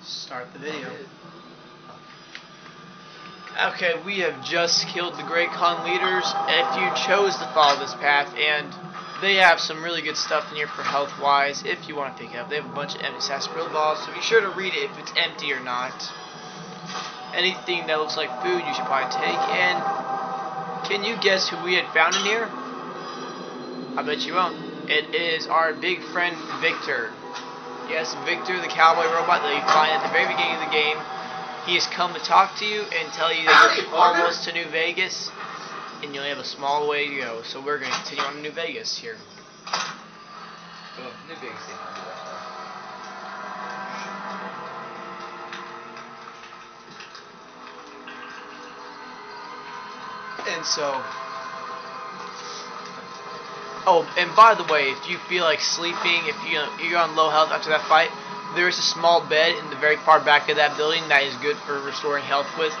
Start the video. Okay, we have just killed the Great Khan leaders. If you chose to follow this path, and they have some really good stuff in here for health-wise, if you want to pick it up. They have a bunch of empty sarsaparilla balls, so be sure to read it if it's empty or not. Anything that looks like food you should probably take. And can you guess who we had found in here? I bet you won't. It is our big friend Victor. Yes, Victor, the cowboy robot that you find at the very beginning of the game. He has come to talk to you and tell you that you're almost to New Vegas, and you only have a small way to go. So we're going to continue on to New Vegas here. Oh, New Vegas ain't gonna do that though. And so... Oh, and by the way, if you feel like sleeping, if you're on low health after that fight, there is a small bed in the very far back of that building that is good for restoring health with.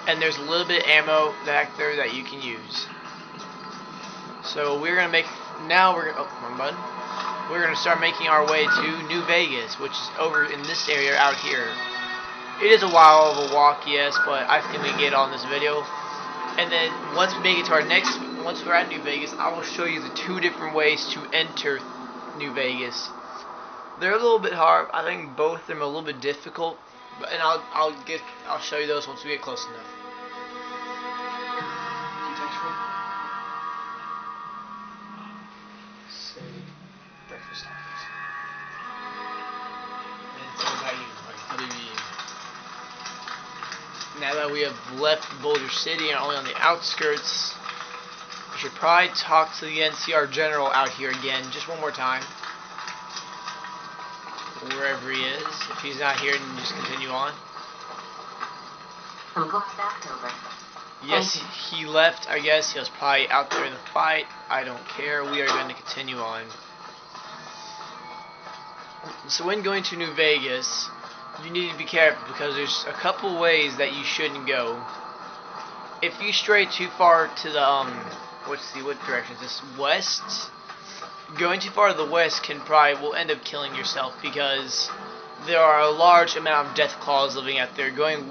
And there's a little bit of ammo back there that you can use. So we're gonna make we're gonna start making our way to New Vegas, which is over in this area out here. It is a while of a walk, yes, but I think we can get on this video. And then once we make it to once we're at New Vegas, I will show you the two different ways to enter New Vegas. They're a little bit hard. I think both of them are a little bit difficult, and I'll show you those once we get close enough. Say breakfast offers. And tell about you. What do you eat? Now that we have left Boulder City and are only on the outskirts, we should probably talk to the NCR General out here again, just one more time. Wherever he is. If he's not here, then just continue on. I'm going back over. Yes, he left, I guess. He was probably out there in the fight. I don't care. We are going to continue on. So when going to New Vegas, you need to be careful because there's a couple ways that you shouldn't go. If you stray too far to the what direction is this? West? Going too far to the west will end up killing yourself because there are a large amount of death claws living out there. And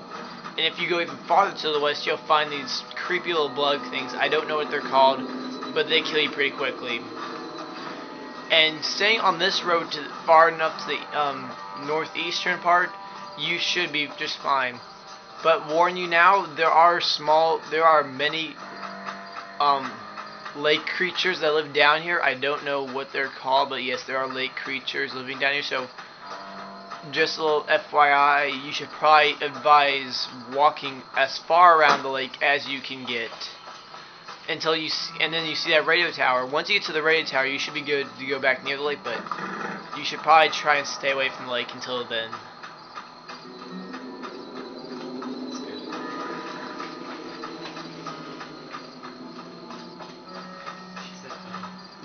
if you go even farther to the west, you'll find these creepy little bug things. I don't know what they're called, but they kill you pretty quickly. And staying on this road far enough to the northeastern part, you should be just fine. But warn you now, there are many lake creatures that live down here. I don't know what they're called, but yes, there are lake creatures living down here. So just a little FYI, you should probably advise walking as far around the lake as you can get until and then you see that radio tower. Once you get to the radio tower, you should be good to go back near the lake, but you should probably try and stay away from the lake until then.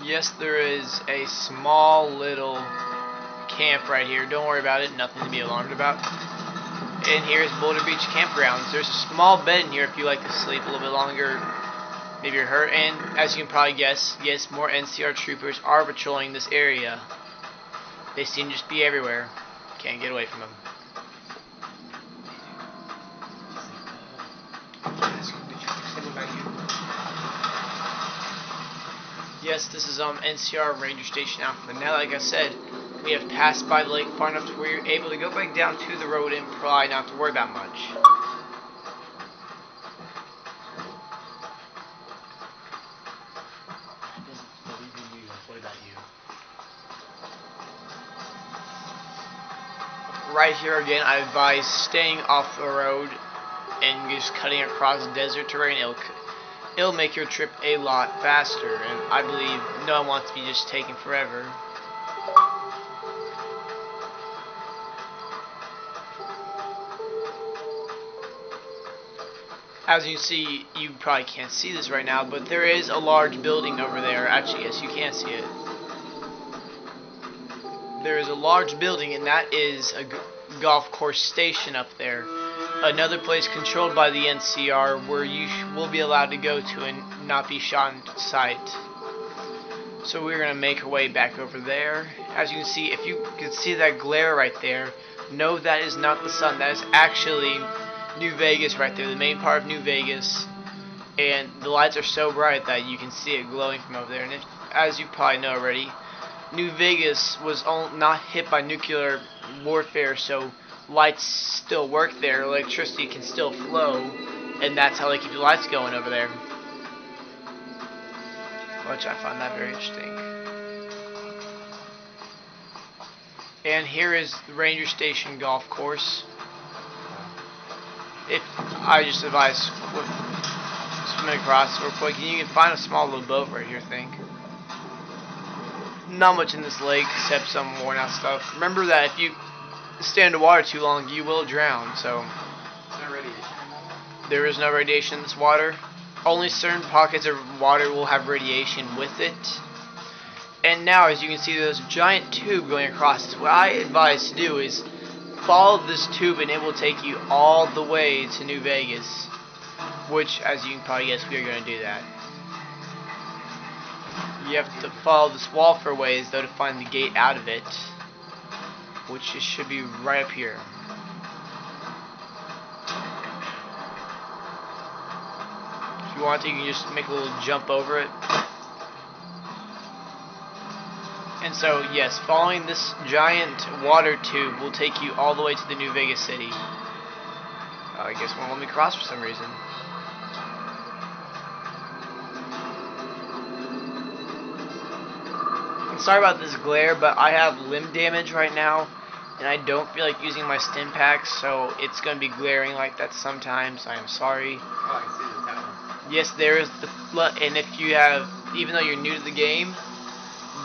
Yes, there is a small little camp right here. Don't worry about it. Nothing to be alarmed about. And here's Boulder Beach Campgrounds. There's a small bed in here if you like to sleep a little bit longer. Maybe you're hurt. And as you can probably guess, yes, more NCR troopers are patrolling this area. They seem to just be everywhere. Can't get away from them. Yes, this is NCR Ranger Station Alpha. Now, like I said, we have passed by the lake far enough to where you're able to go back down to the road and probably not have to worry about much. What about you? Right here again, I advise staying off the road and just cutting across desert terrain. It'll make your trip a lot faster, and I believe no one wants to be just taking forever. As you see, you probably can't see this right now, but there is a large building over there. Actually, yes, you can see it. There is a large building, and that is a golf course station up there. Another place controlled by the NCR where you will be allowed to go to and not be shot in sight. So we're gonna make our way back over there. As you can see, if you can see that glare right there, no, that is not the sun. That is actually New Vegas right there, the main part of New Vegas. And the lights are so bright that you can see it glowing from over there. And as you probably know already, New Vegas was not hit by nuclear warfare, so lights still work there. Electricity can still flow, and that's how they keep the lights going over there. Which I find that very interesting. And here is the Ranger Station Golf Course. If I just advise swimming across real quick, you can find a small little boat right here, I think. Not much in this lake except some worn out stuff. Remember that if you stay underwater too long, you will drown. So There's no radiation in that? there is no radiation in this water. Only certain pockets of water will have radiation with it. And now, as you can see, there's a giant tube going across this. What I advise to do is follow this tube, and it will take you all the way to New Vegas. Which, as you can probably guess, we are going to do that. You have to follow this wall for a ways, though, to find the gate out of it, which should be right up here. If you want to, you can just make a little jump over it. And so, yes, following this giant water tube will take you all the way to the New Vegas city. I guess it won't let me cross for some reason. I'm sorry about this glare, but I have limb damage right now, and I don't feel like using my stim packs, so it's going to be glaring like that sometimes. I am sorry. Oh, I can see the tower. Yes, there is the and if you have, even though you're new to the game,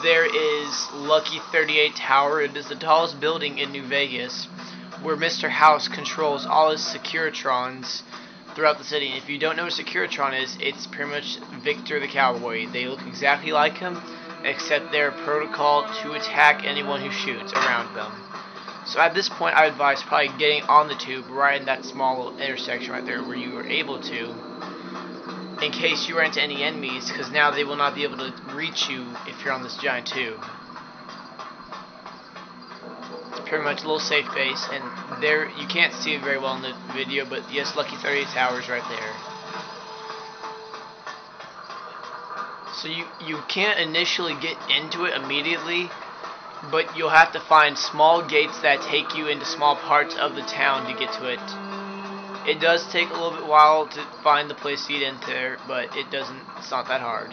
there is Lucky 38 Tower. It is the tallest building in New Vegas, where Mr. House controls all his Securitrons throughout the city. And if you don't know what a Securitron is, it's pretty much Victor the Cowboy. They look exactly like him, except they're protocol to attack anyone who shoots around them. So at this point, I advise probably getting on the tube right in that small little intersection right there where you are able to, in case you run into any enemies, because now they will not be able to reach you if you're on this giant tube. It's pretty much a little safe base, and there, you can't see it very well in the video, but yes, Lucky 38 Tower's right there. So you can't initially get into it immediately, but you'll have to find small gates that take you into small parts of the town to get to it. It does take a little bit while to find the place to get into there, but it's not that hard.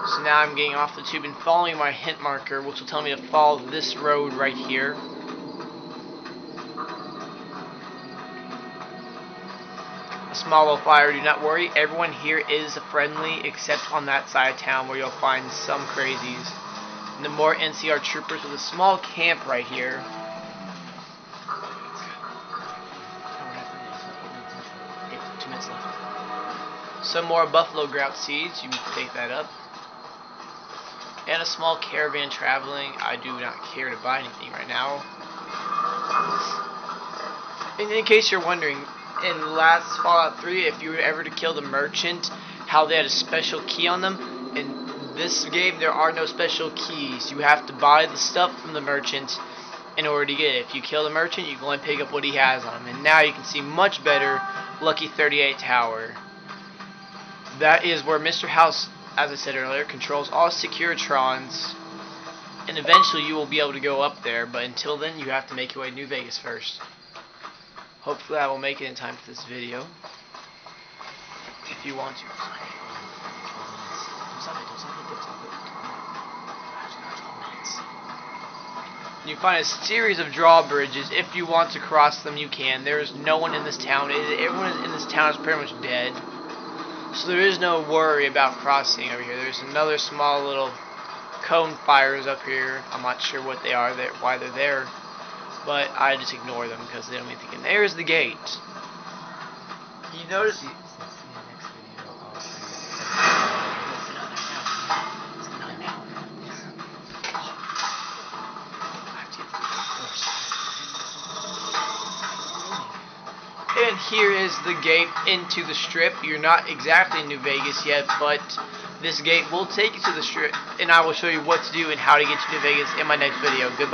So now I'm getting off the tube and following my hint marker, which will tell me to follow this road right here. A small little fire, do not worry, everyone here is friendly except on that side of town where you'll find some crazies. And the more NCR troopers with a small camp right here. Some more buffalo grout seeds, you can take that up. And a small caravan traveling. I do not care to buy anything right now. And in case you're wondering, in last Fallout 3, if you were ever to kill the merchant, how they had a special key on them. In this game, there are no special keys. You have to buy the stuff from the merchant in order to get it. If you kill the merchant, you can only pick up what he has on him. And now you can see much better Lucky 38 Tower. That is where Mr. House, as I said earlier, controls all Securitrons, and eventually you will be able to go up there, but until then you have to make your way to New Vegas first. Hopefully I will make it in time for this video. If you want to. You find a series of drawbridges. If you want to cross them, you can. There is no one in this town. Everyone in this town is pretty much dead. So there is no worry about crossing over here. There's another small little cone fires up here. I'm not sure what they are, why they're there, but I just ignore them because they don't mean thinking. There's the gate. You notice. And here is the gate into the strip. You're not exactly in New Vegas yet, but This gate will take you to the strip, and I will show you what to do and how to get to New Vegas in my next video. Goodbye.